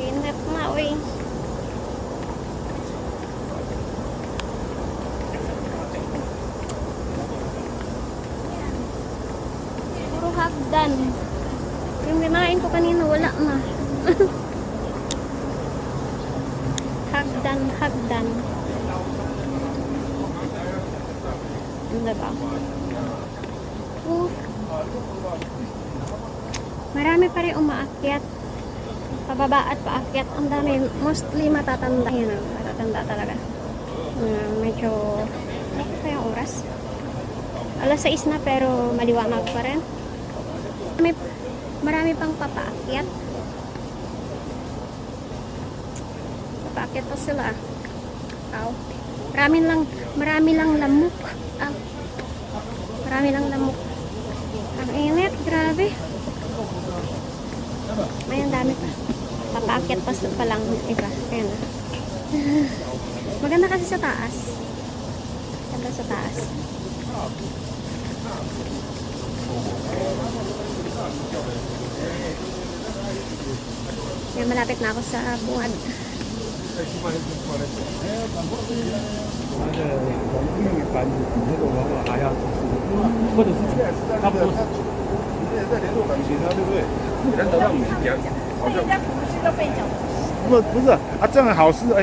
Init na, uy. Puro hagdan. Yung kinain ko kanina, wala na. Hagdan, hagdan. Ano ba? Marami pa rin umaakyat. Pababa at paakyat. Ang dami. Mostly matatanda. Yan, matatanda talaga. Medyo, ano kaya oras? Alas 6 na pero maliwanag pa rin. Marami pang papaakyat. Papaakyat pa sila. Ow. Marami lang lamok. Marami lang lamok. Ang init, grabe. May ang dami pa. Papaakyat pa lang iba. Ayan na. Maganda kasi sa taas. Maganda sa taas. Yan, malapit na ako sa bungad.不是啊，这样好事哎。